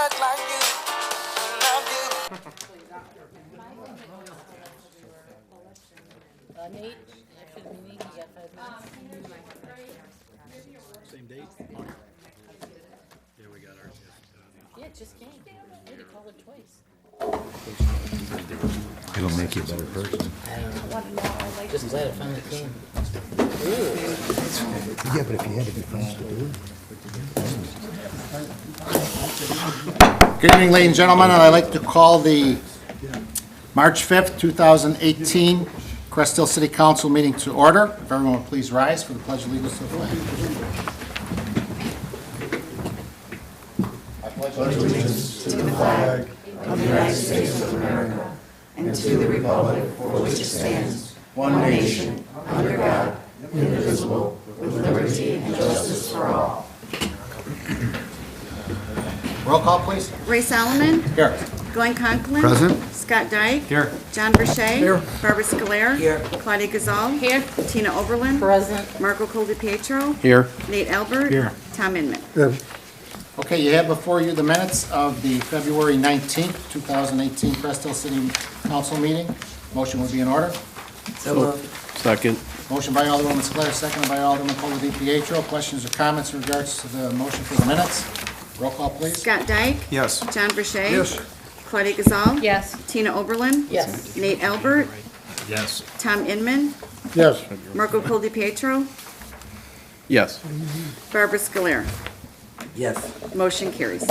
work like you. Love you. Nate, after the meeting, you got 5 minutes. Same date? Yeah, we got ours yesterday. Yeah, it just came. I had to call it twice. It'll make you a better person. Just glad it finally came. Yeah, but if you had to be fast to do it. Good evening, ladies and gentlemen, and I'd like to call the March 5th, 2018 Crest Hill City Council meeting to order. If everyone would please rise for the Pledge of Allegiance to the flag. Of the United States of America and to the republic for which it stands, one nation, under God, indivisible, with liberty and justice for all. Roll call, please. Ray Solomon. Here. Glenn Conklin. Present. Scott Dyke. Here. John Verche. Here. Barbara Scolaire. Here. Claudia Gazal. Here. Tina Oberlin. Present. Marco Coldi-Pietro. Here. Nate Albert. Here. Tom Inman. Okay, you have before you the minutes of the February 19th, 2018 Crest Hill City Council meeting. Motion would be in order. So moved. Second. Motion by Alderwoman Scolaire, seconded by Alderman Coldi-Pietro. Questions or comments in regards to the motion for the minutes? Roll call, please. Scott Dyke. Yes. John Verche. Yes. Claudia Gazal. Yes. Tina Oberlin. Yes. Nate Albert. Yes. Tom Inman. Yes. Marco Coldi-Pietro. Yes. Barbara Scolaire. Yes. Motion carries.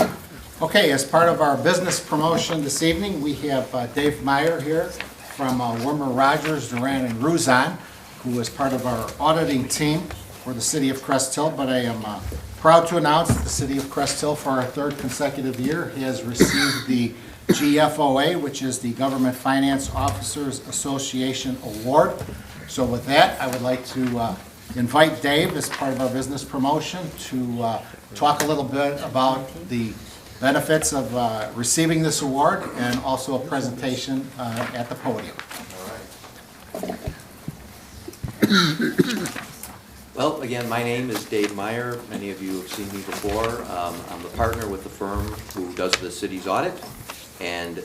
Okay, as part of our business promotion this evening, we have Dave Meyer here from Wormer Rogers, Duran and Ruzon, who is part of our auditing team for the city of Crest Hill. But I am proud to announce that the city of Crest Hill, for our third consecutive year, has received the GFOA, which is the Government Finance Officers Association Award. So with that, I would like to invite Dave, as part of our business promotion, to talk a little bit about the benefits of receiving this award and also a presentation at the podium. Well, again, my name is Dave Meyer. Many of you have seen me before. I'm the partner with the firm who does the city's audit. And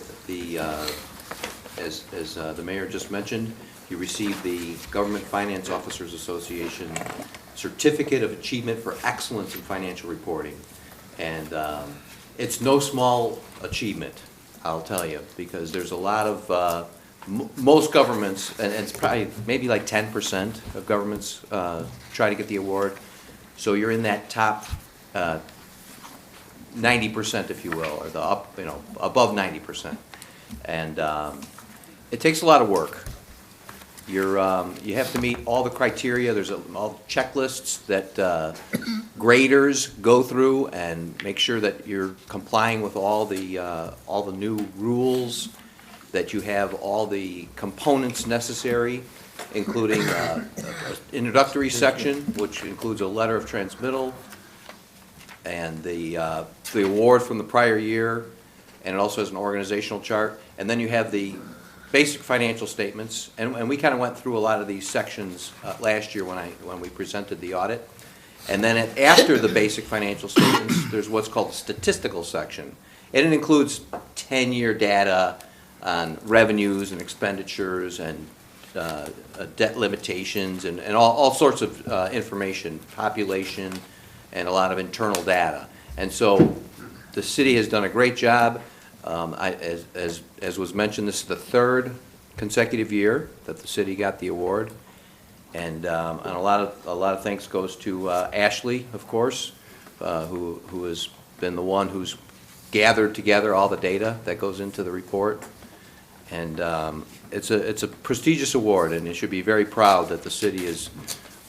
as the mayor just mentioned, he received the Government Finance Officers Association Certificate of Achievement for Excellence in Financial Reporting. And it's no small achievement, I'll tell you, because there's a lot of, most governments, and it's probably maybe like 10% of governments try to get the award. So you're in that top 90%, if you will, or the above 90%. And it takes a lot of work. You have to meet all the criteria. There's all checklists that graders go through and make sure that you're complying with all the new rules, that you have all the components necessary, including an introductory section, which includes a letter of transmittal, and the award from the prior year, and it also has an organizational chart. And then you have the basic financial statements, and we kind of went through a lot of these sections last year when we presented the audit. And then after the basic financial statements, there's what's called the statistical section. And it includes 10-year data on revenues and expenditures and debt limitations and all sorts of information, population, and a lot of internal data. And so the city has done a great job. As was mentioned, this is the third consecutive year that the city got the award, and a lot of thanks goes to Ashley, of course, who has been the one who's gathered together all the data that goes into the report, and it's a prestigious award, and you should be very proud that the city has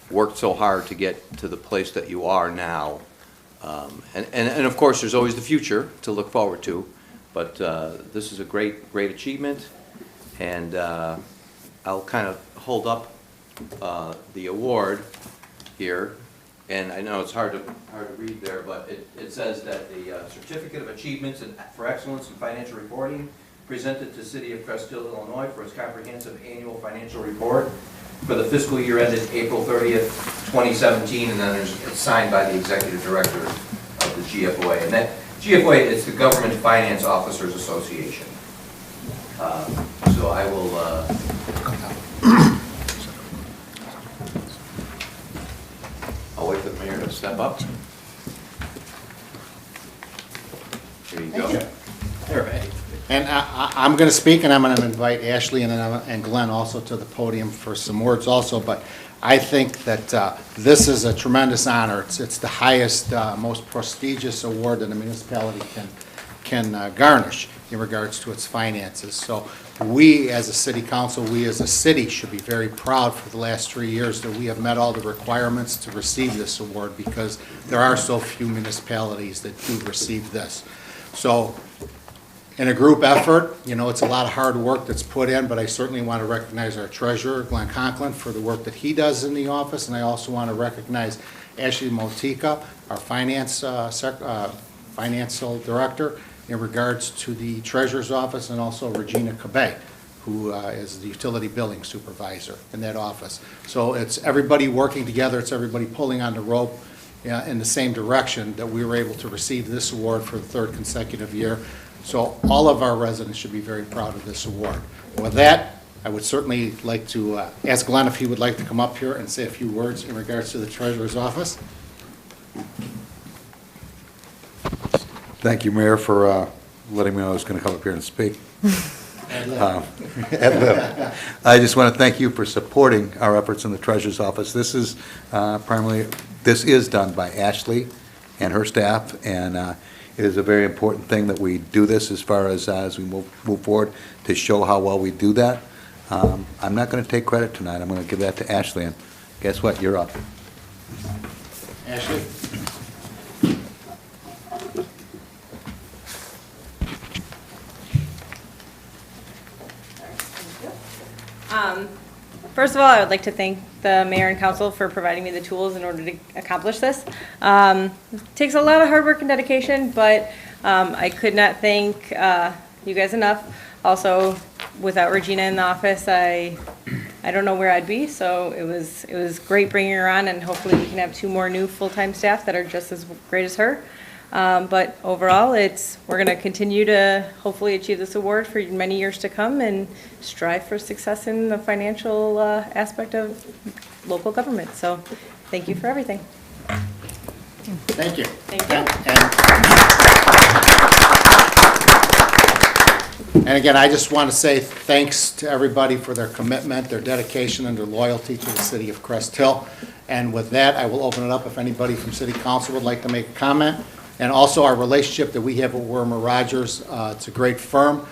worked so hard to get to the place that you are now, and of course there's always the future to look forward to. But this is a great achievement, and I'll kind of hold up the award here, and I know it's hard to read there, but it says that the Certificate of Achievements for Excellence in Financial Reporting presented to City of Crest Hill, Illinois for its comprehensive annual financial report for the fiscal year ended April 30th, 2017, and then it's signed by the Executive Director of the GFOA, and GFOA is the Government Finance Officers Association. So I will, I'll wait for the mayor to step up. There you go. And I'm going to speak, and I'm going to invite Ashley and Glenn also to the podium for some words also, but I think that this is a tremendous honor. It's the highest, most prestigious award that a municipality can garnish in regards to its finances. So we, as a city council, we as a city should be very proud for the last 3 years that we have met all the requirements to receive this award, because there are so few municipalities that do receive this. So in a group effort, you know, it's a lot of hard work that's put in, but I certainly want to recognize our treasurer, Glenn Conklin, for the work that he does in the office, and I also want to recognize Ashley Motika, our financial director, in regards to the treasurer's office, and also Regina Cabay, who is the utility billing supervisor in that office. So it's everybody working together, it's everybody pulling on the rope in the same direction that we were able to receive this award for the third consecutive year. So all of our residents should be very proud of this award. With that, I would certainly like to ask Glenn if he would like to come up here and say a few words in regards to the treasurer's office. Thank you, Mayor, for letting me know I was going to come up here and speak. I just want to thank you for supporting our efforts in the Treasurer's Office. This is this is done by Ashley and her staff, and it is a very important thing that we do this as far as we move forward to show how well we do that. I'm not going to take credit tonight. I'm going to give that to Ashley, and guess what? You're up. Ashley? First of all, I would like to thank the mayor and council for providing me the tools in order to accomplish this. It takes a lot of hard work and dedication, but I could not thank you guys enough. Also, without Regina in the office, I don't know where I'd be, so it was great bringing her on, and hopefully we can have 2 more new full-time staff that are just as great as her. But overall, we're going to continue to hopefully achieve this award for many years to come and strive for success in the financial aspect of local government. So thank you for everything. Thank you. Thank you. And again, I just want to say thanks to everybody for their commitment, their dedication, and their loyalty to the city of Crest Hill. And with that, I will open it up if anybody from City Council would like to make a comment. And also our relationship that we have with Wormer Rogers, it's a great firm.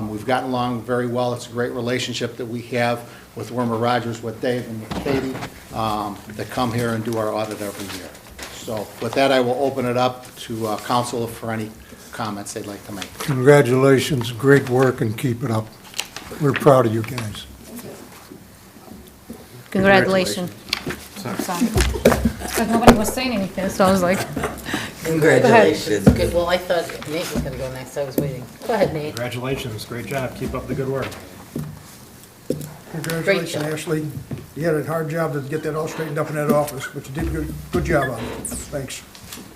We've gotten along very well. It's a great relationship that we have with Wormer Rogers, with Dave and with Katie, that come here and do our audit every year. So with that, I will open it up to council for any comments they'd like to make. Congratulations, great work, and keep it up. We're proud of you guys. Congratulations. Sorry. But nobody was saying anything, so I was like, Congratulations. Good. Well, I thought Nate was going to go next. I was waiting. Go ahead, Nate. Congratulations, great job, keep up the good work. Congratulations, job. Ashley. You had a hard job to get that all straightened up in that office, but you did a good job on it. Thanks.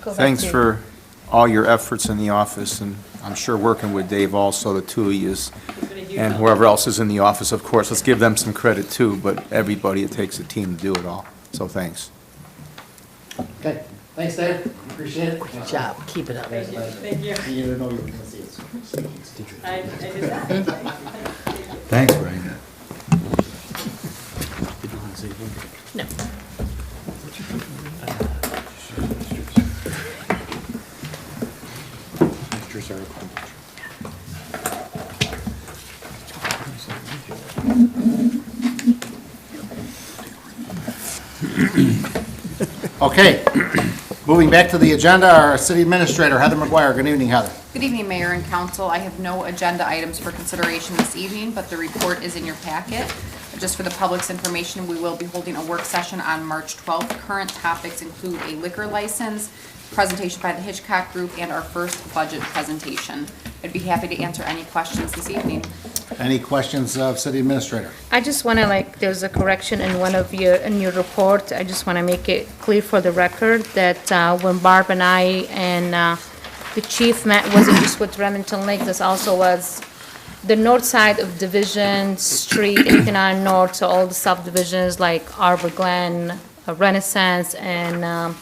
Go back Thanks to- for all your efforts in the office, and I'm sure working with Dave also, the two of you, and whoever else is in the office, of course. Let's give them some credit too, but everybody, it takes a team to do it all. So thanks. Okay, thanks, Dave. Appreciate it. Good job. Keep it up. Thank you. You didn't know you were going to see us. I did that. Thanks, Brian. No. Okay, moving back to the agenda, our city administrator, Heather McGuire. Good evening, Heather. Good evening, Mayor and Council. I have no agenda items for consideration this evening, but the report is in your packet. Just for the public's information, we will be holding a work session on March 12th. Current topics include a liquor license, presentation by the Hitchcock Group, and our first budget presentation. I'd be happy to answer any questions this evening. Any questions of city administrator? I just want to there's a correction in in your report. I just want to make it clear for the record that when Barb and I and the chief met wasn't just with Remington Lake, this also was the north side of Division Street, anything on north, so all the subdivisions like Arbor Glen, Renaissance, and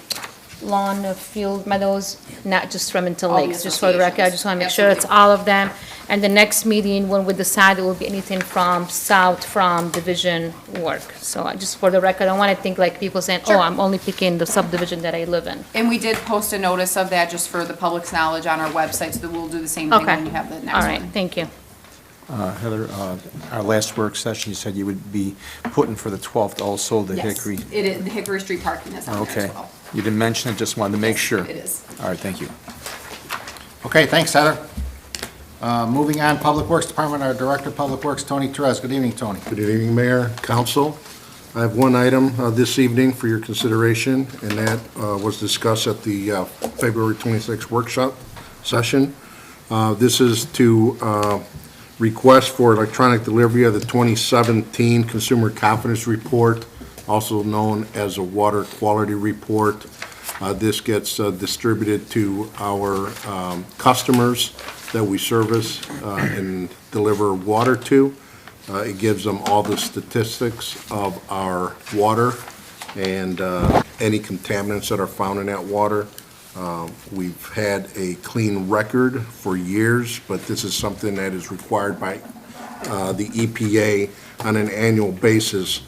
Lawn Field Meadows, not just Remington All the Lakes, just for the record. I just want to make sure it's all of them. And the next meeting, when we decide, it will be anything from south from division work. So just for the record, I want to think like people saying, oh, Sure. I'm only picking the subdivision that I live in. And we did post a notice of that just for the public's knowledge on our website, so that we'll do the same thing Okay. when you have the next All one. right, thank you. Heather, our last work session, you said you would be putting for the 12th also the Yes, Hickory. it is, the Hickory Street parking is on there Okay. as well. You didn't mention it, just wanted to make sure. It is. All right, thank you. Okay, thanks, Heather. Moving on, Public Works Department, our Director of Public Works, Tony Terez. Good evening, Tony. Good evening, Mayor, Council. I have one item this evening for your consideration, and that was discussed at the February 26th workshop session. This is to request for electronic delivery of the 2017 Consumer Confidence Report, also known as a Water Quality Report. This gets distributed to our customers that we service and deliver water to. It gives them all the statistics of our water and any contaminants that are found in that water. We've had a clean record for years, but this is something that is required by the EPA on an annual basis.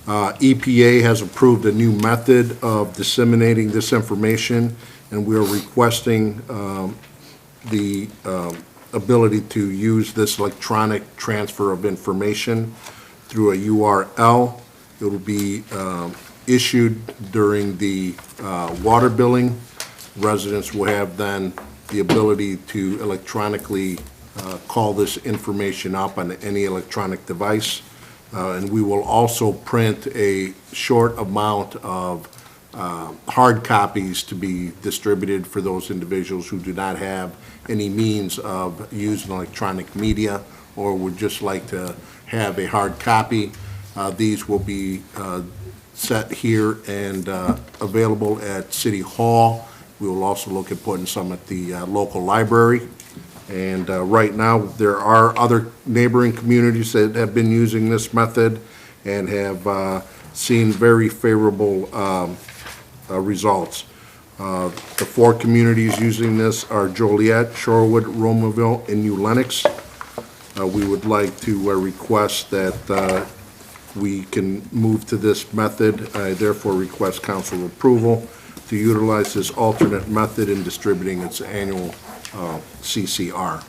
EPA has approved a new method of disseminating this information, and we are requesting the ability to use this electronic transfer of information through a URL. It will be issued during the water billing. Residents will have then the ability to electronically call this information up on any electronic device. And we will also print a short amount of hard copies to be distributed for those individuals who do not have any means of using electronic media or would just like to have a hard copy. These will be set here and available at City Hall. We will also look at putting some at the local library. And right now, there are other neighboring communities that have been using this method and have seen very favorable results. The 4 communities using this are Joliet, Shorewood, Romaville, and New Lenox. We would like to request that we can move to this method. I therefore request council approval to utilize this alternate method in distributing its annual CCR.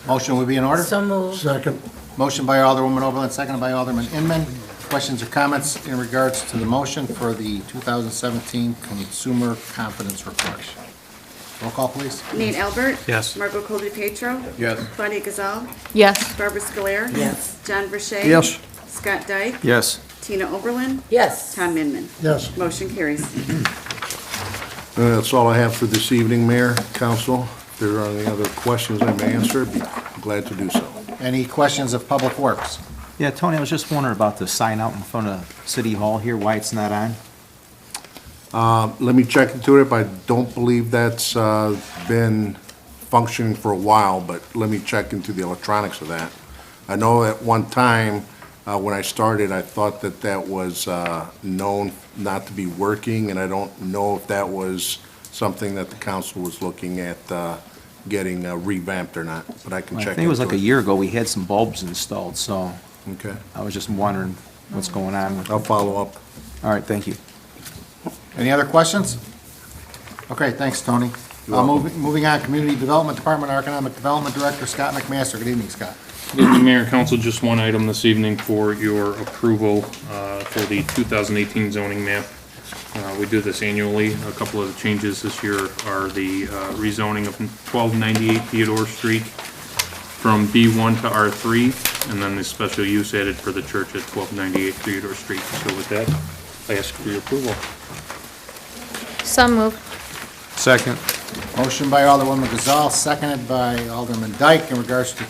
Motion would be in order? So moved. Second. Motion by Alderwoman Oberlin, seconded by Alderman Inman. Questions or comments in regards to the motion for the 2017 Consumer Confidence Report? Roll call, please. Nate Albert. Yes. Margot Colby-Petro. Yes. Claudia Gazal. Yes. Barbara Scoler. Yes. John Verche. Yes. Scott Dyke. Yes. Tina Oberlin. Yes. Tom Inman. Yes. Motion carries. That's all I have for this evening, Mayor, Council. If there are any other questions I may answer, I'd be glad to do so. Any questions of Public Works? Yeah, Tony, I was just wondering about the sign out in front of City Hall here, why it's not on? Let me check into it, but I don't believe that's been functioning for a while, but let me check into the electronics of that. I know at one time, when I started, I thought that that was known not to be working, and I don't know if that was something that the council was looking at getting revamped or not, but I can I check think it was into like a year ago, we had some bulbs installed, so Okay, I was just wondering what's going on with. I'll follow up. All right, thank you. Any other questions? Okay, thanks, Tony. Moving on, Community Development Department, our Economic Development Director, Scott McMaster. Good evening, Scott. Good evening, Mayor and Council. Just one item this evening for your approval for the 2018 zoning map. We do this annually. A couple of the changes this year are the rezoning of 1298 Theodore Street from B1 to R3, and then the special use added for the church at 1298 Theodore Street. So with that, I ask for your approval. So moved. Second. Motion by Alderwoman Gazal, seconded by Alderman Dyke in regards to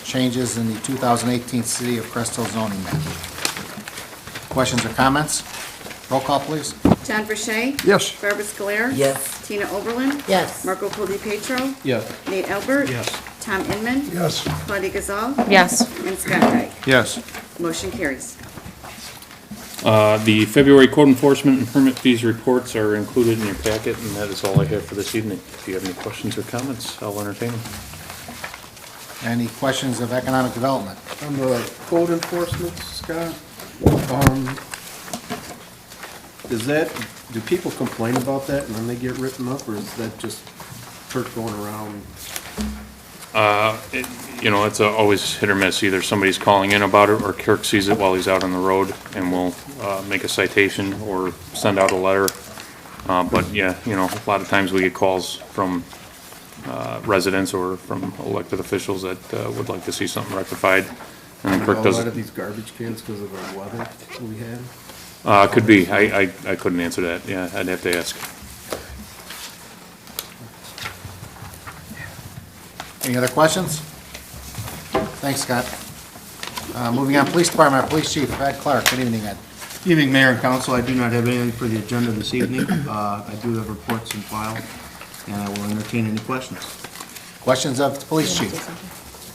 changes in the 2018 City of Crest Hill zoning map. Questions or comments? Roll call, please. John Verche. Yes. Barbara Scoler. Yes. Tina Oberlin. Yes. Marco Poldi-Petro. Yes. Nate Albert. Yes. Tom Inman. Yes. Claudia Gazal. Yes. And Scott Dyke. Yes. Motion carries. The February code enforcement and permit fees reports are included in your packet, and that is all I have for this evening. If you have any questions or comments, I'll entertain them. Any questions of economic development? On the code enforcement, Scott, do people complain about that and then they get written up, or is that just Kurt going around? It's always hit or miss. Either somebody's calling in about it, or Kirk sees it while he's out on the road, and will make a citation or send out a letter. But yeah, a lot of times we get calls from residents or from elected officials that would like to see something rectified. And then Kirk A does lot of it. these garbage cans because of the weather we had? Could be. I couldn't answer that. Yeah, I'd have to ask. Any other questions? Thanks, Scott. Moving on, Police Department, our Police Chief, Ed Clark. Good evening, Ed. Evening, Mayor and Council. I do not have anything for the agenda this evening. I do have reports in file, and I will entertain any questions. Questions of the Police Chief?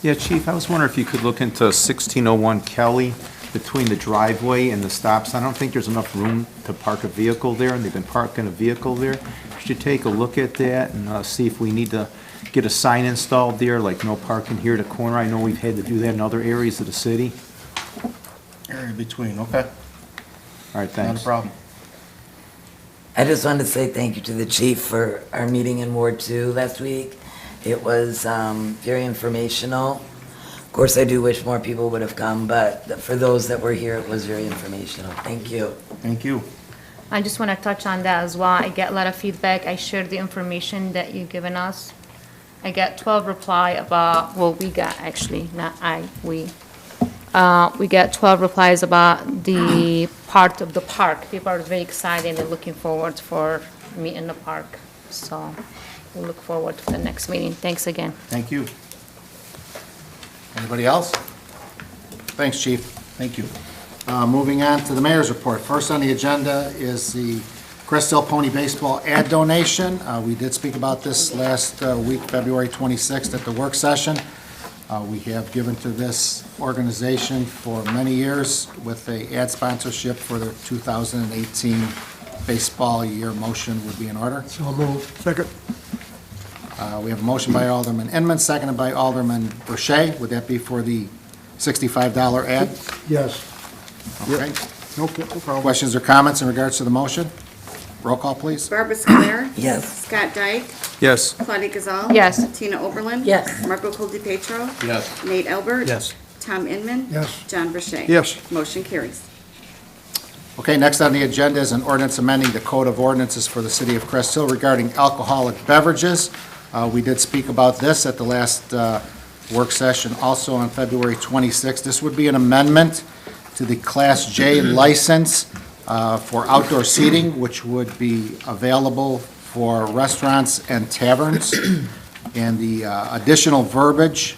Yeah, Chief, I was wondering if you could look into 1601 Kelly, between the driveway and the stop sign. I don't think there's enough room to park a vehicle there, and they've been parking a vehicle there. Should take a look at that and see if we need to get a sign installed there, like no parking here at the corner. I know we've had to do that in other areas of the city. Area between, okay. All right, thanks. Not a problem. I just wanted to say thank you to the chief for our meeting in Ward 2 last week. It was very informational. Of course, I do wish more people would have come, but for those that were here, it was very informational. Thank you. Thank you. I just want to touch on that as well. I get a lot of feedback. I shared the information that you've given us. I got 12 reply about, well, we got actually, not I, we. We got 12 replies about the part of the park. People are very excited and looking forward for me in the park. So we look forward to the next meeting. Thanks again. Thank you. Anybody else? Thanks, Chief. Thank you. Moving on to the mayor's report. First on the agenda is the Crest Hill Pony Baseball ad donation. We did speak about this last week, February 26th, at the work session. We have given to this organization for many years with a ad sponsorship for the 2018 baseball year. Motion would be in order. So moved. Second. We have a motion by Alderman Inman, seconded by Alderman Verche. Would that be for the $65 ad? Yes. Okay. No problem. Questions or comments in regards to the motion? Roll call, please. Barbara Scoler. Yes. Scott Dyke. Yes. Claudia Gazal. Yes. Tina Oberlin. Yes. Marco Poldi-Petro. Yes. Nate Albert. Yes. Tom Inman. Yes. John Verche. Yes. Motion carries. Okay, next on the agenda is an ordinance amending the Code of Ordinances for the City of Crest Hill regarding alcoholic beverages. We did speak about this at the last work session, also on February 26th. This would be an amendment to the Class J license for outdoor seating, which would be available for restaurants and taverns. And the additional verbiage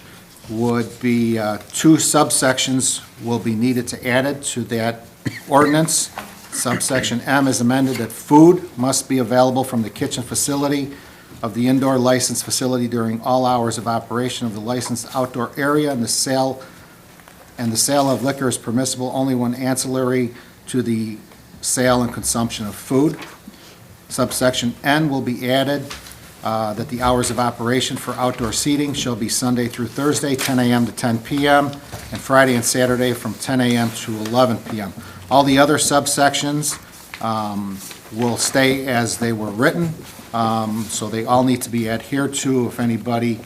would be 2 subsections will be needed to add it to that ordinance. Subsection M is amended that food must be available from the kitchen facility of the indoor licensed facility during all hours of operation of the licensed outdoor area, and the sale of liquor is permissible only when ancillary to the sale and consumption of food. Subsection N will be added that the hours of operation for outdoor seating shall be Sunday through Thursday, 10 a.m. to 10 p.m., and Friday and Saturday from 10 a.m. to 11 p.m. All the other subsections will stay as they were written, so they all need to be adhered to. If anybody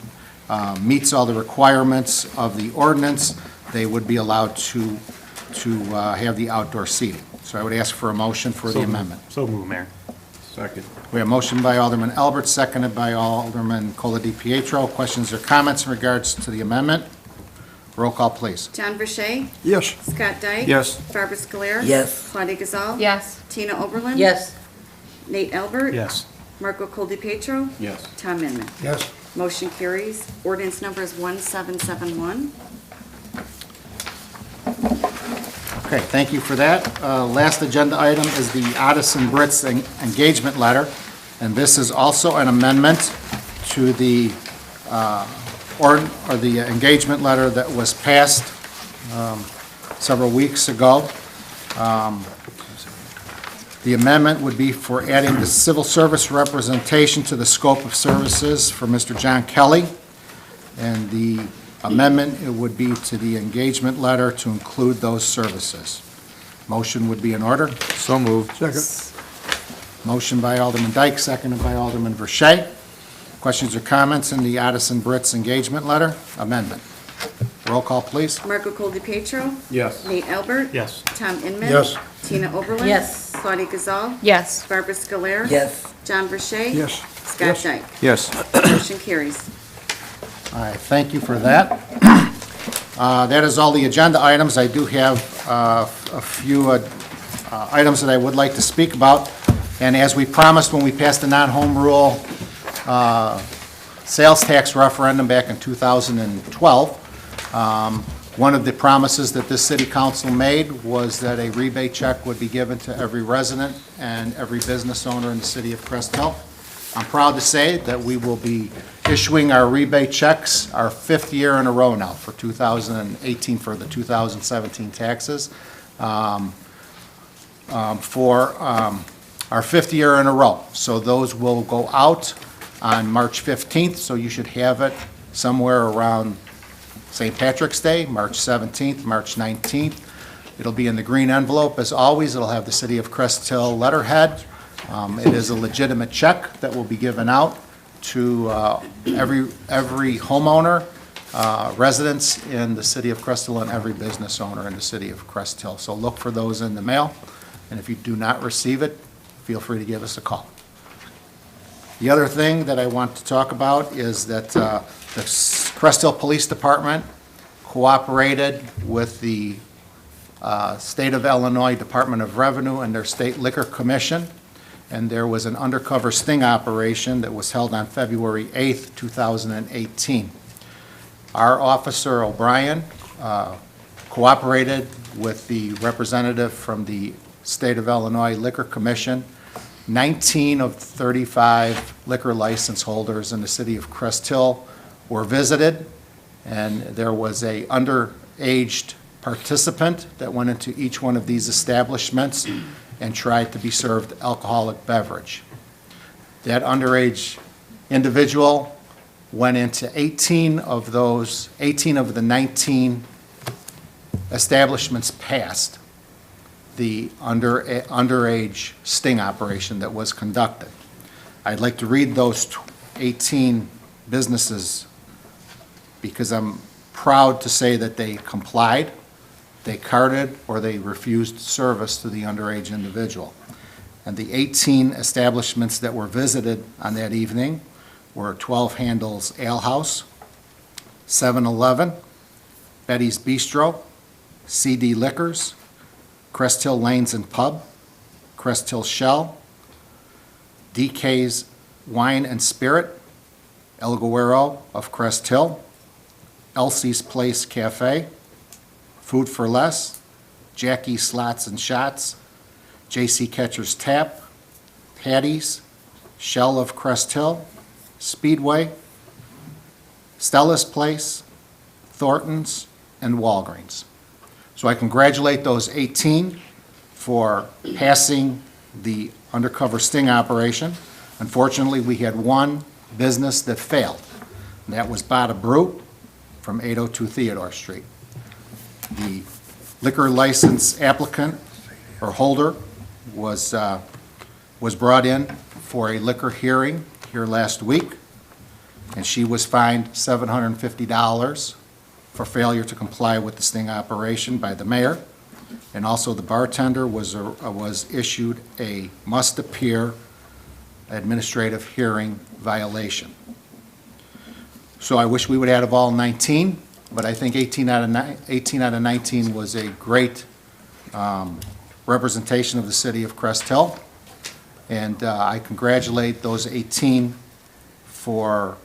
meets all the requirements of the ordinance, they would be allowed to have the outdoor seating. So I would ask for a motion for the amendment. So move, Mayor. Second. We have a motion by Alderman Albert, seconded by Alderman Colli-DiPietro. Questions or comments in regards to the amendment? Roll call, please. John Verche. Yes. Scott Dyke. Yes. Barbara Scoler. Yes. Claudia Gazal. Yes. Tina Oberlin. Yes. Nate Albert. Yes. Marco Poldi-Petro. Yes. Tom Inman. Yes. Motion carries. Ordinance number is 1771. Okay, thank you for that. Last agenda item is the Addison Brits engagement letter, and this is also an amendment to the, the engagement letter that was passed several weeks ago. The amendment would be for adding the civil service representation to the scope of services for Mr. John Kelly, and the amendment, it would be to the engagement letter to include those services. Motion would be in order. So moved. Second. Motion by Alderman Dyke, seconded by Alderman Verche. Questions or comments in the Addison Brits engagement letter amendment? Roll call, please. Marco Coldi-Pietro. Yes. Nate Albert. Yes. Tom Inman. Yes. Tina Oberlin. Yes. Claudia Gazal. Yes. Barbara Scoler. Yes. John Verche. Yes. Scott Dyke. Yes. Motion carries. All right, thank you for that. That is all the agenda items. I do have a few items that I would like to speak about. And as we promised when we passed the non-home rule sales tax referendum back in 2012, one of the promises that this city council made was that a rebate check would be given to every resident and every business owner in the city of Crest Hill. I'm proud to say that we will be issuing our rebate checks our 5th year in a row now for 2018 for the 2017 taxes. For our 5th year in a row. So those will go out on March 15th, so you should have it somewhere around St. Patrick's Day, March 17th, March 19th. It'll be in the green envelope, as always. It'll have the City of Crest Hill letterhead. It is a legitimate check that will be given out to every homeowner, residents in the City of Crest Hill, and every business owner in the City of Crest Hill. So look for those in the mail, and if you do not receive it, feel free to give us a call. The other thing that I want to talk about is that the Crest Hill Police Department cooperated with the State of Illinois Department of Revenue and their State Liquor Commission, and there was an undercover sting operation that was held on February 8th, 2018. Our officer O'Brien cooperated with the representative from the State of Illinois Liquor Commission. 19 of 35 liquor license holders in the city of Crest Hill were visited, and there was a underaged participant that went into each one of these establishments and tried to be served alcoholic beverage. That underage individual went into 18 of the 19 establishments past the underage sting operation that was conducted. I'd like to read those 18 businesses because I'm proud to say that they complied, they carded, or they refused service to the underage individual. And the 18 establishments that were visited on that evening were 12 Handles Ale House, 7-Eleven, Betty's Bistro, CD Liquors, Crest Hill Lanes and Pub, Crest Hill Shell, DK's Wine and Spirit, El Guero of Crest Hill, Elsie's Place Cafe, Food for Less, Jackie's Slots and Shots, J.C. Ketcher's Tap, Patty's, Shell of Crest Hill, Speedway, Stella's Place, Thornton's, and Walgreens. So I congratulate those 18 for passing the undercover sting operation. Unfortunately, we had one business that failed, and that was Bada Brew from 802 Theodore Street. The liquor license applicant or holder was brought in for a liquor hearing here last week, and she was fined $750 for failure to comply with the sting operation by the mayor, and also the bartender was issued a must-appear administrative hearing violation. So I wish we would have all 19, but I think 18 out of 19 was a great representation of the city of Crest Hill, and I congratulate those 18 for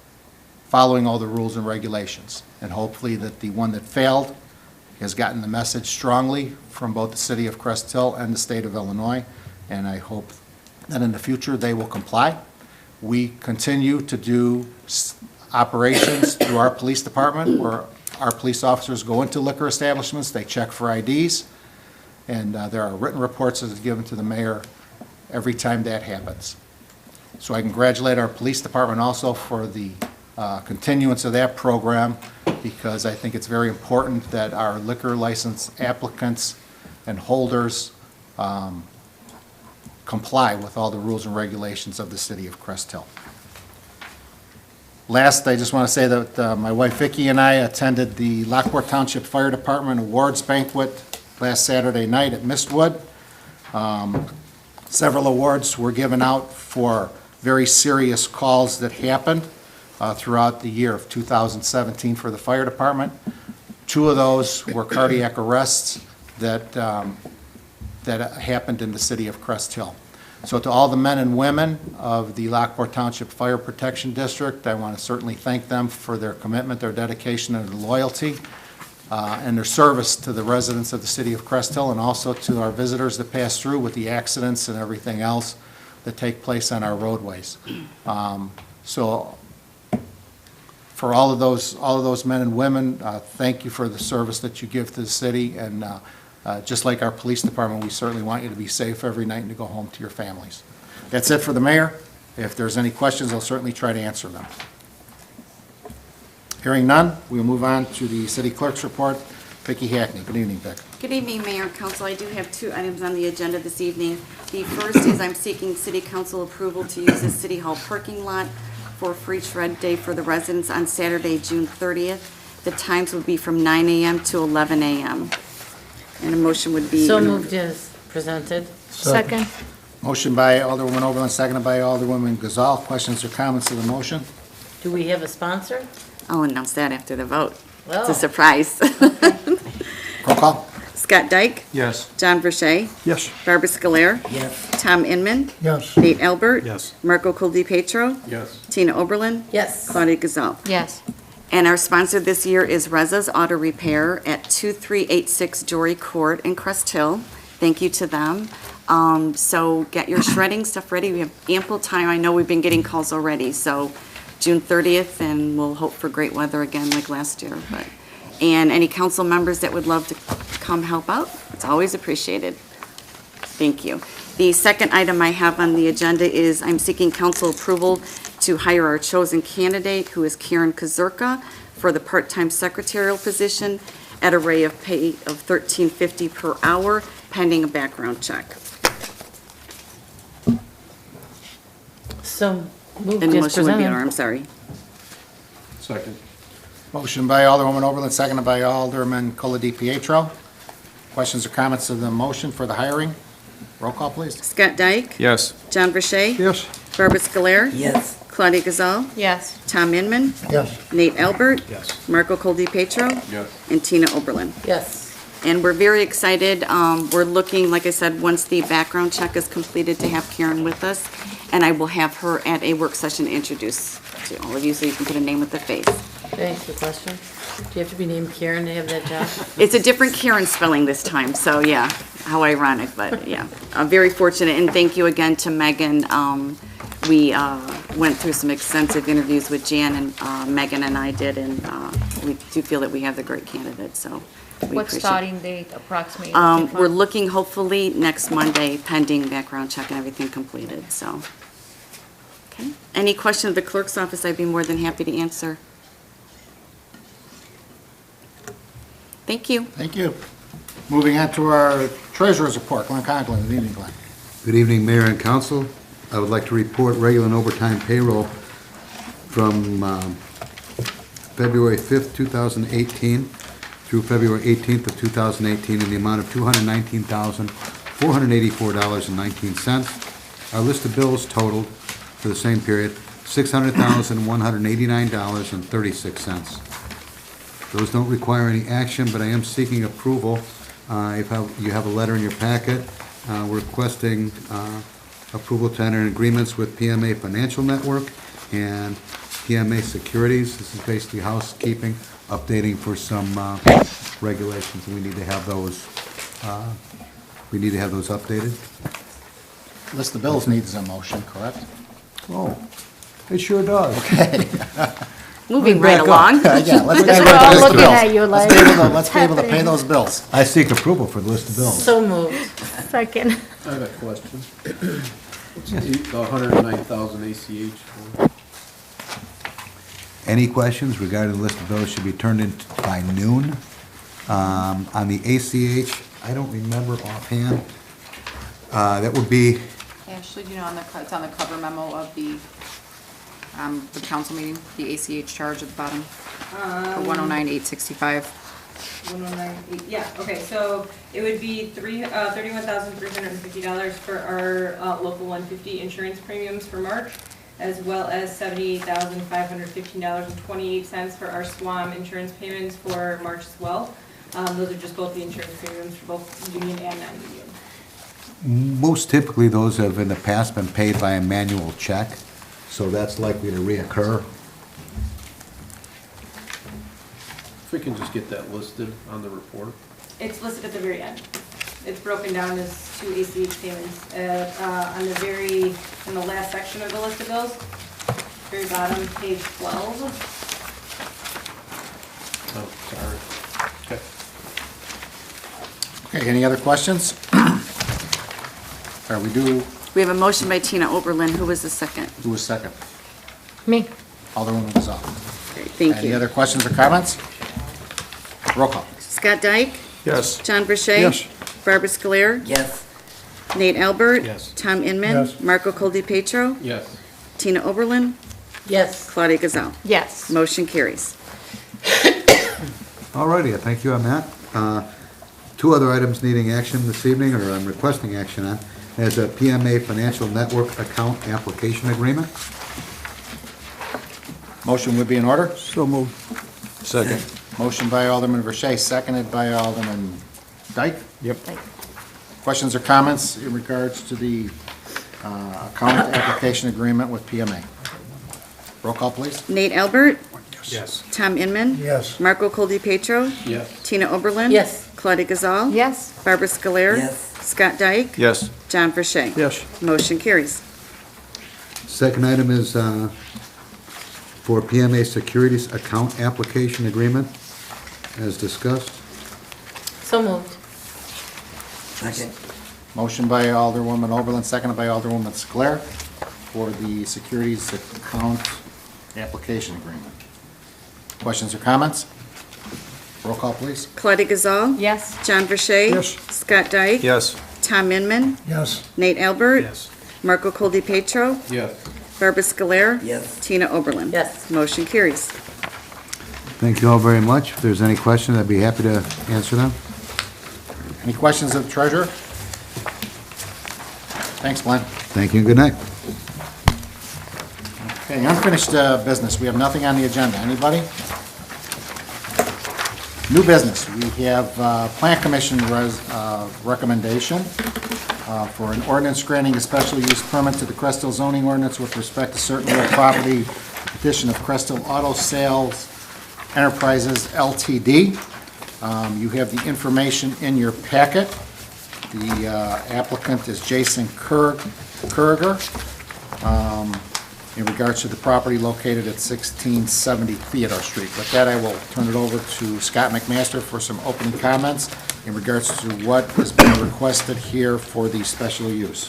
following all the rules and regulations, and hopefully that the one that failed has gotten the message strongly from both the city of Crest Hill and the state of Illinois, and I hope that in the future they will comply. We continue to do operations through our police department where our police officers go into liquor establishments, they check for IDs, and there are written reports that are given to the mayor every time that happens. So I congratulate our police department also for the continuance of that program, because I think it's very important that our liquor license applicants and holders comply with all the rules and regulations of the city of Crest Hill. Last, I just want to say that my wife Vicki and I attended the Lockport Township Fire Department Awards Banquet last Saturday night at Mistwood. Several awards were given out for very serious calls that happened throughout the year of 2017 for the fire department. 2 of those were cardiac arrests that happened in the city of Crest Hill. So to all the men and women of the Lockport Township Fire Protection District, I want to certainly thank them for their commitment, their dedication, and their loyalty, and their service to the residents of the city of Crest Hill, and also to our visitors that pass through with the accidents and everything else that take place on our roadways. So for all of those men and women, thank you for the service that you give to the city, and just like our police department, we certainly want you to be safe every night and to go home to your families. That's it for the mayor. If there's any questions, I'll certainly try to answer them. Hearing none, we'll move on to the city clerk's report. Vicki Hackney. Good evening, Vic. Good evening, Mayor and Council. I do have 2 items on the agenda this evening. The first is I'm seeking city council approval to use the city hall parking lot for Free Shred Day for the residents on Saturday, June 30th. The times would be from 9 a.m. to 11 a.m. And a motion would be... So moved as presented. Second. Motion by Alderwoman Oberlin, seconded by Alderwoman Gazal. Questions or comments to the motion? Do we have a sponsor? I'll announce that after the vote. It's Oh. a surprise. Roll call. Scott Dyke. Yes. John Verche. Yes. Barbara Scolar. Yes. Tom Inman. Yes. Nate Albert. Yes. Marco Coldi-Petro. Yes. Tina Oberlin. Yes. Claudia Gazal. Yes. And our sponsor this year is Reza's Auto Repair at 2386 Jory Court in Crest Hill. Thank you to them. So get your shredding stuff ready. We have ample time. I know we've been getting calls already, so June 30th, and we'll hope for great weather again like last year. And any council members that would love to come help out, it's always appreciated. Thank you. The second item I have on the agenda is I'm seeking council approval to hire our chosen candidate, who is Karen Kazurka, for the part-time secretarial position at a rate of pay of $13.50 per hour, pending a background check. So moved And the as motion would be, or presented. I'm sorry. Second. Motion by Alderwoman Oberlin, seconded by Alderman Colli-Pietro. Questions or comments to the motion for the hiring? Roll call, please. Scott Dyke. Yes. John Verche. Yes. Barbara Scolar. Yes. Claudia Gazal. Yes. Tom Inman. Yes. Nate Albert. Yes. Marco Coldi-Petro. Yes. And Tina Oberlin. Yes. And we're very excited. We're looking, like I said, once the background check is completed, to have Karen with us. And I will have her at a work session introduce to all of you, so you can put a name with the face. Thanks. The question. Do you have to be named Karen to have that job? It's a different Karen spelling this time, so yeah, how ironic, but yeah. I'm very fortunate, and thank you again to Megan. We went through some extensive interviews with Jan, and Megan and I did, and we do feel that we have the great candidate, so we What appreciate it. starting date approximately? We're looking hopefully next Monday, pending background check and everything completed, so. Okay. Any question of the clerk's office, I'd be more than happy to answer. Thank you. Thank you. Moving on to our treasurer's report. Glenn Conklin. Good evening, Glenn. Good evening, Mayor and Council. I would like to report regular and overtime payroll from February 5th, 2018 through February 18th of 2018 in the amount of $219,484.19. Our list of bills totaled for the same period $600,189.36. Those don't require any action, but I am seeking approval. You have a letter in your packet requesting approval to enter agreements with PMA Financial Network and PMA Securities. This is basically housekeeping, updating for some regulations. We need to have those, updated. List of bills needs a motion, correct? Oh, it sure does. Moving right along. Yeah, let's We're get all the list of looking bills. at you like, Let's be able to pay those bills. I seek approval for the list of bills. So moved. second. I have a question. What's the 109,000 ACH for? Any questions regarding the list of bills should be turned in by noon. On the ACH, I don't remember offhand. That would be, Ashley, do you know, it's on the cover memo of the council meeting, the ACH charge at the bottom, for 109,865. 109, yeah, okay, so it would be $31,350 for our local 150 insurance premiums for March, as well as $78,515.28 for our SWAM insurance payments for March as well. Those are just both the insurance premiums for both union and non-union. most typically, those have in the past been paid by a manual check, so that's likely to reoccur. If we can just get that listed on the report. It's listed at the very end. It's broken down as two ACH payments. On the last section of the list of bills, very bottom, page 12. Oh, sorry. Okay. Okay, any other questions? Are we due, We have a motion by Tina Oberlin. Who was the second? who was second? Me. Alderwoman Gazal. Great, thank Any you. other questions or comments? Roll call. Scott Dyke? Yes. John Verche? Yes. Barbara Scoler? Yes. Nate Albert? Yes. Tom Inman? Yes. Marco Coldi-Petro? Yes. Tina Oberlin? Yes. Claudia Gazal? Yes. Motion carries. All righty, thank you on that. Two other items needing action this evening, or I'm requesting action on, is a PMA Financial Network Account Application Agreement. Motion would be in order. So moved. Second. Motion by Alderman Verche, seconded by Alderman Dyke. Yep. Questions or comments in regards to the account application agreement with PMA? Roll call, please. Nate Albert? Yes. Tom Inman? Yes. Marco Coldi-Petro? Yes. Tina Oberlin? Yes. Claudia Gazal? Yes. Barbara Scoler? Yes. Scott Dyke? Yes. John Verche? Yes. Motion carries. Second item is for PMA Securities Account Application Agreement, as discussed. So moved. Second. Motion by Alderwoman Oberlin, seconded by Alderwoman Scler for the securities account application agreement. Questions or comments? Roll call, please. Claudia Gazal? Yes. John Verche? Yes. Scott Dyke? Yes. Tom Inman? Yes. Nate Albert? Yes. Marco Coldi-Petro? Yes. Barbara Scoler? Yes. Tina Oberlin? Yes. Motion carries. Thank you all very much. If there's any questions, I'd be happy to answer them. Any questions of the treasurer? Thanks, Glenn. Thank you and good night. Okay, unfinished business. We have nothing on the agenda. Anybody? New business. We have Plan Commission recommendation for an ordinance granting a special use permit to the Crest Hill zoning ordinance with respect to certain real property, petition of Crest Hill Auto Sales Enterprises LTD. You have the information in your packet. The applicant is Jason Kurger in regards to the property located at 1670 Theodore Street. With that, I will turn it over to Scott McMaster for some opening comments in regards to what has been requested here for the special use.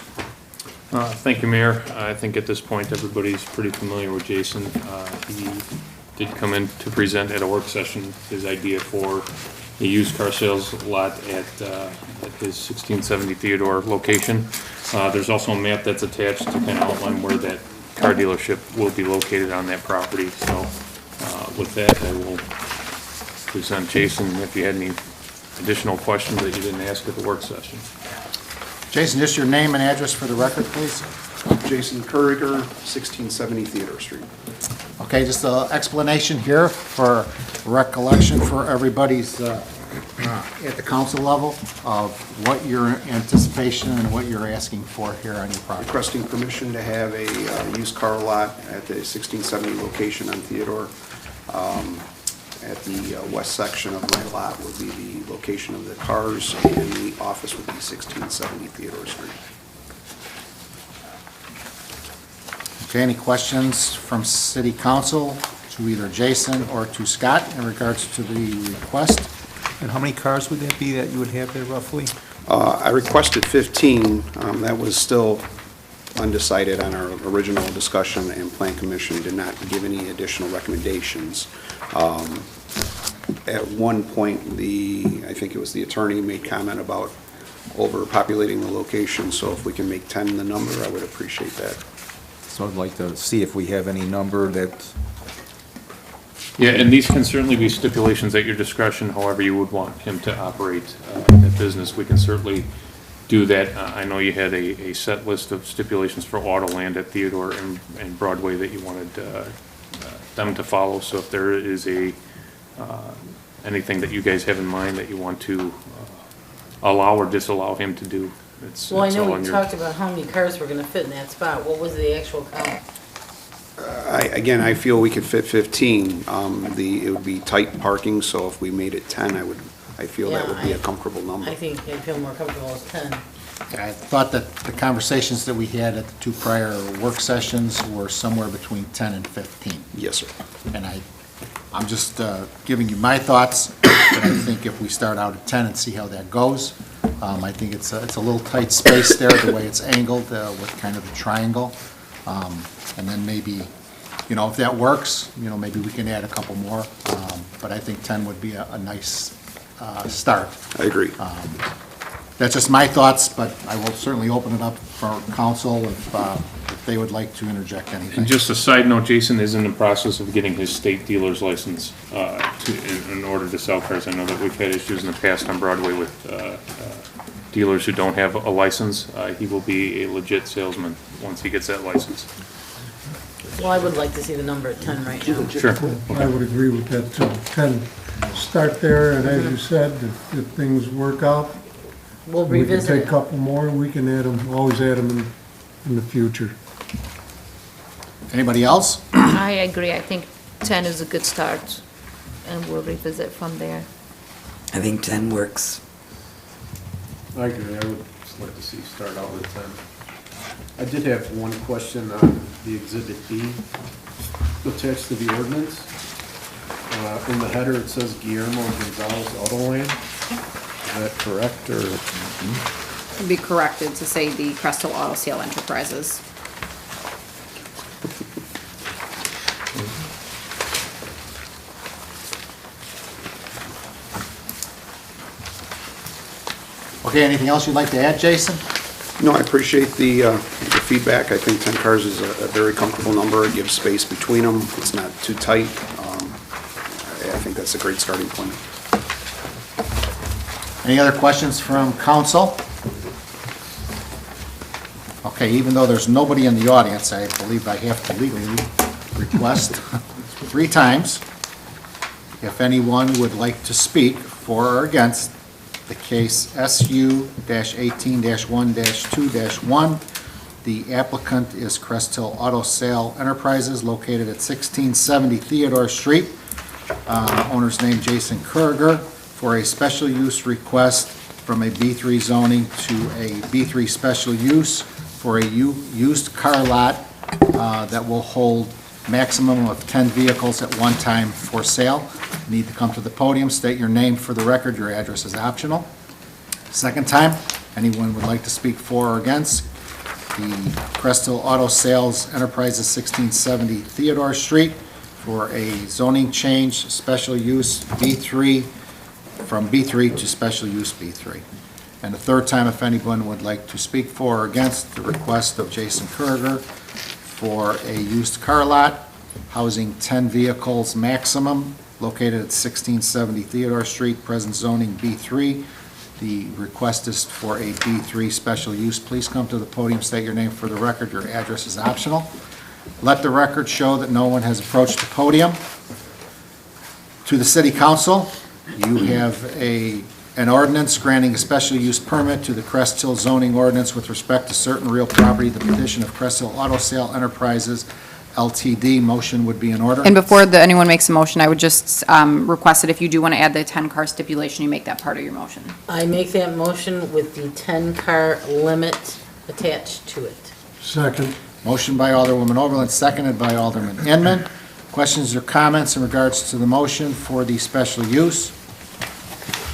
Thank you, Mayor. I think at this point, everybody's pretty familiar with Jason. He did come in to present at a work session his idea for a used car sales lot at his 1670 Theodore location. There's also a map that's attached to kind of outline where that car dealership will be located on that property. So with that, I will present Jason if you had any additional questions that you didn't ask at the work session. Jason, just your name and address for the record, please. Jason Kurriger, 1670 Theodore Street. Okay, just an explanation here for recollection for everybody's at the council level of what your anticipation and what you're asking for here on your project. Requesting permission to have a used car lot at the 1670 location on Theodore. At the west section of my lot would be the location of the cars, and the office would be 1670 Theodore Street. Okay, any questions from city council to either Jason or to Scott in regards to the request? And how many cars would that be that you would have there roughly? I requested 15. That was still undecided on our original discussion, and Plan Commission did not give any additional recommendations. At one point, I think it was the attorney made comment about overpopulating the location, so if we can make 10 the number, I would appreciate that. So I'd like to see if we have any number that, Yeah, and these can certainly be stipulations at your discretion, however you would want him to operate that business. We can certainly do that. I know you had a set list of stipulations for auto land at Theodore and Broadway that you wanted them to follow. So if there is anything that you guys have in mind that you want to allow or disallow him to do, it's Well, I all know on we your... talked about how many cars were gonna fit in that spot. What was the actual count? Again, I feel we could fit 15. It would be tight parking, so if we made it 10, I feel that would be a comfortable number. I think I'd feel more comfortable with 10. I thought that the conversations that we had at the two prior work sessions were somewhere between 10 and 15. Yes, sir. And I'm just giving you my thoughts, but I think if we start out at 10 and see how that goes, I think it's a little tight space there, the way it's angled with kind of the triangle. And then maybe, if that works, maybe we can add a couple more. But I think 10 would be a nice start. I agree. That's just my thoughts, but I will certainly open it up for council if they would like to interject anything. And just a side note, Jason is in the process of getting his state dealer's license in order to sell cars. I know that we've had issues in the past on Broadway with dealers who don't have a license. He will be a legit salesman once he gets that license. Well, I would like to see the number at 10 right now. Sure. I would agree with that too. 10, start there, and as you said, if things work out, We'll we can revisit take a it. couple more, we can add them, always add them in the future. Anybody else? I agree. I think 10 is a good start, and we'll revisit from there. I think 10 works. I agree, I would just like to see start out with 10. I did have one question on the Exhibit B attached to the ordinance. In the header, it says Guillermo Gonzalez Auto Land. Is that correct, or? It'd be corrected to say the Crystal Auto Sale Enterprises. Okay, anything else you'd like to add, Jason? No, I appreciate the feedback. I think 10 cars is a very comfortable number. It gives space between them. It's not too tight. I think that's a great starting point. Any other questions from council? Okay, even though there's nobody in the audience, I believe I have to legally request 3 times. If anyone would like to speak for or against the case SU-18-1-2-1, the applicant is Crest Hill Auto Sale Enterprises located at 1670 Theodore Street. Owner's name Jason Kurger, for a special use request from a B3 zoning to a B3 special use for a used car lot that will hold maximum of 10 vehicles at one time for sale. You need to come to the podium, state your name for the record, your address is optional. Second time, anyone would like to speak for or against the Crest Hill Auto Sales Enterprises 1670 Theodore Street for a zoning change, special use B3, from B3 to special use B3. And the third time, if anyone would like to speak for or against the request of Jason Kurger for a used car lot housing 10 vehicles maximum, located at 1670 Theodore Street, present zoning B3. The request is for a B3 special use. Please come to the podium, state your name for the record. Your address is optional. Let the record show that no one has approached the podium. To the city council, You have an ordinance granting a special use permit to the Crest Hill zoning ordinance with respect to certain real property, the petition of Crest Hill Auto Sale Enterprises LTD. Motion would be in order. And before anyone makes a motion, I would just request that if you do want to add the 10-car stipulation, you make that part of your motion. I make that motion with the 10-car limit attached to it. Second. Motion by Alderwoman Oberlin, seconded by Alderman Inman. Questions or comments in regards to the motion for the special use?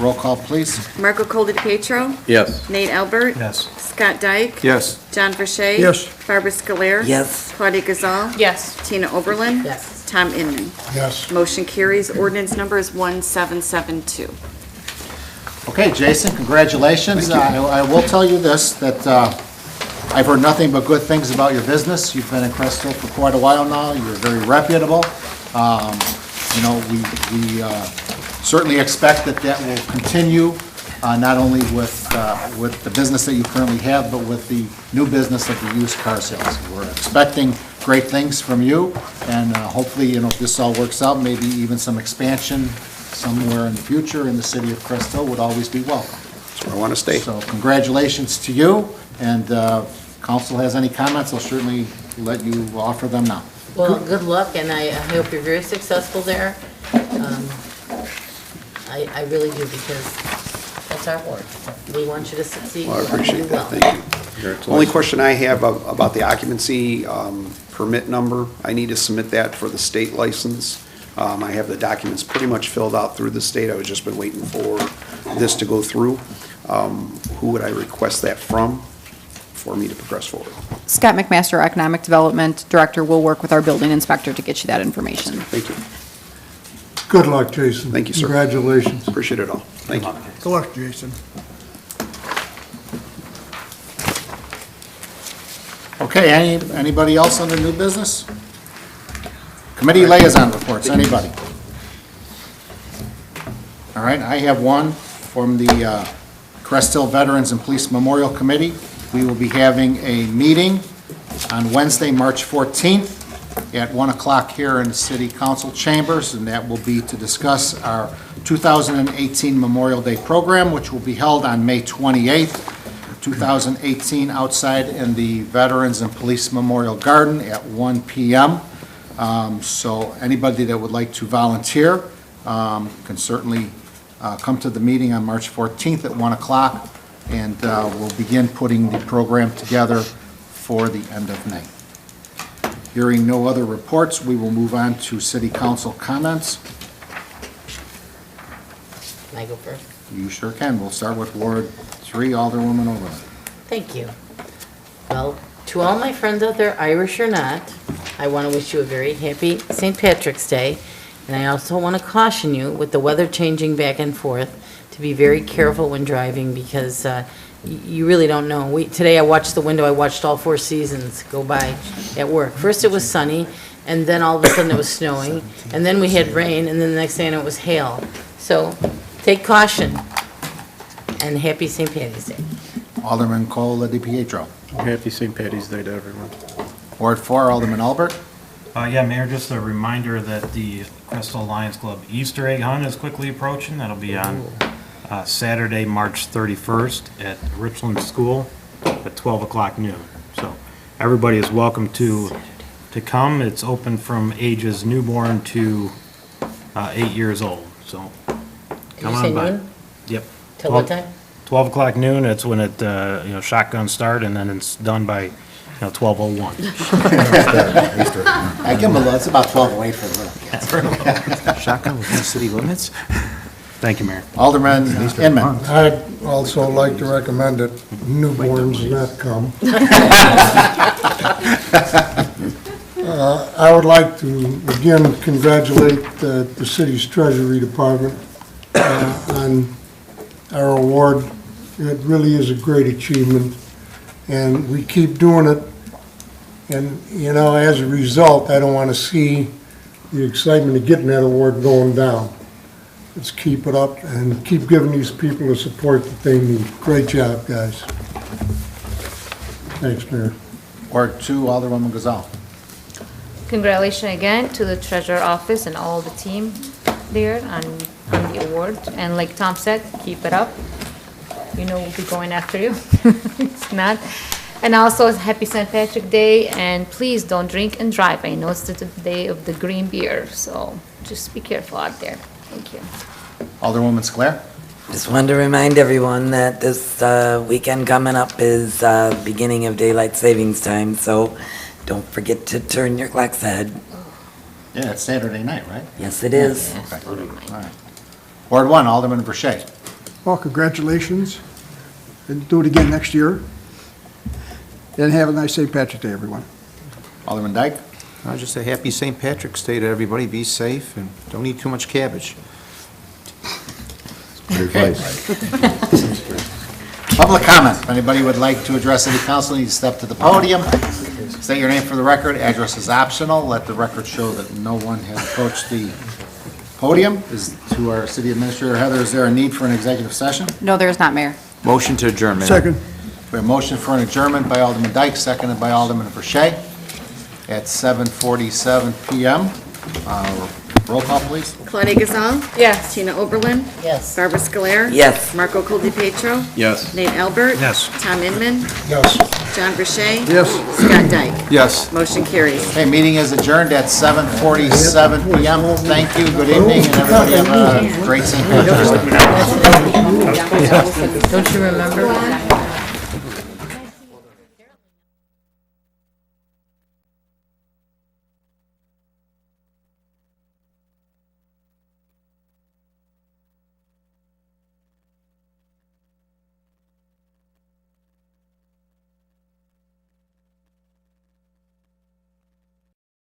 Roll call, please. Marco Colapietro? Yes. Nate Albert? Yes. Scott Dyke? Yes. John Verche? Yes. Barbara Scoler? Yes. Claudia Gazal? Yes. Tina Oberlin? Yes. Tom Inman. Yes. Motion carries. Ordinance number is 1772. Okay, Jason, congratulations. I will tell you this, that I've heard nothing but good things about your business. You've been in Crest Hill for quite a while now. You're very reputable. We certainly expect that will continue, not only with the business that you currently have, but with the new business of the used car sales. We're expecting great things from you, and hopefully, if this all works out, maybe even some expansion somewhere in the future in the city of Crest Hill would always be welcome. That's where I want to stay. So congratulations to you, and council has any comments, I'll certainly let you offer them now. Well, good luck, and I hope you're very successful there. I really do, because that's our work. We want you to succeed. Well, I We want you to appreciate do that, well. thank you. Only question I have about the occupancy permit number, I need to submit that for the state license. I have the documents pretty much filled out through the state, I've just been waiting for this to go through. Who would I request that from for me to progress forward? Scott McMaster, our Economic Development Director, will work with our building inspector to get you that information. Thank you. Good luck, Jason. Thank you, sir. Congratulations. Appreciate it all. Thank you. Good luck, Jason. Okay, anybody else under new business? Committee liaison reports, anybody? All right, I have one from the Crest Hill Veterans and Police Memorial Committee. We will be having a meeting on Wednesday, March 14th at 1 o'clock here in the City Council chambers, and that will be to discuss our 2018 Memorial Day program, which will be held on May 28th, 2018, outside in the Veterans and Police Memorial Garden at 1 p.m. So anybody that would like to volunteer can certainly come to the meeting on March 14th at 1 o'clock, and we'll begin putting the program together for the end of May. Hearing no other reports, we will move on to City Council comments. Can I go first? You sure can. We'll start with Ward 3, Alderwoman Oberlin. Thank you. Well, to all my friends out there, Irish or not, I want to wish you a very happy St. Patrick's Day. And I also want to caution you, with the weather changing back and forth, to be very careful when driving, because you really don't know. Today I watched the window, I watched all 4 seasons go by at work. First it was sunny, and then all of a sudden it was snowing, and then we had rain, and then the next day it was hail. So take caution, and happy St. Patty's Day. Alderman Cole DiPietro. Happy St. Patty's Day to everyone. Ward 4, Alderman Albert. Yeah, Mayor, just a reminder that the Crest Hill Lions Club Easter egg hunt is quickly approaching. That'll be on Saturday, March 31st at Richland School at 12 o'clock noon. So everybody is welcome to come. It's open from ages newborn to 8 years old. So come on by. Noon? Yep. Till what time? 12 o'clock noon. It's when it shotgun start, and then it's done by 12:01. I give them a little, it's about 12:08 for the little kids. Shotgun within city limits? Thank you, Mayor. Alderman Inman. I'd also like to recommend that newborns not come. I would like to again congratulate the city's Treasury Department on our award. It really is a great achievement, and we keep doing it. And, as a result, I don't want to see the excitement of getting that award going down. Let's keep it up and keep giving these people the support that they need. Great job, guys. Thanks, Mayor. Ward 2, Alderwoman Gazal. Congratulations again to the treasurer office and all the team. there on the award. And like Tom said, keep it up. You know we'll be going after you. It's not. And also, happy St. Patrick Day, and please don't drink and drive. I know it's the day of the green beer, so just be careful out there. Thank you. Alderwoman Sclair? Just wanted to remind everyone that this weekend coming up is beginning of daylight savings time, so don't forget to turn your clocks ahead. Yeah, it's Saturday night, right? Yes, it is. Okay. All right. Ward 1, Alderman Verche. Well, congratulations, and do it again next year. And have a nice St. Patrick's Day, everyone. Alderman Dyke. I'll just say happy St. Patrick's Day to everybody. Be safe and don't eat too much cabbage. Public comment. If anybody would like to address city council, you need to step to the podium. State your name for the record. Address is optional. Let the record show that no one has approached the podium. To our city administrator, Heather, is there a need for an executive session? No, there is not, Mayor. Motion to adjourn, Mayor. Second. We have a motion for an adjournment by Alderman Dyke, seconded by Alderman Verche at 7:47 PM. Roll call, please. Claudia Gazal. Yes. Tina Oberlin. Yes. Barbara Scoler. Yes. Marco Coldipietro. Yes. Nate Albert. Yes. Tom Inman. Yes. John Verche. Yes. Scott Dyke. Yes. Motion carries. Okay, meeting is adjourned at 7:47 PM. Thank you, good evening, and everybody have a great St. Patrick's Day. Don't you remember?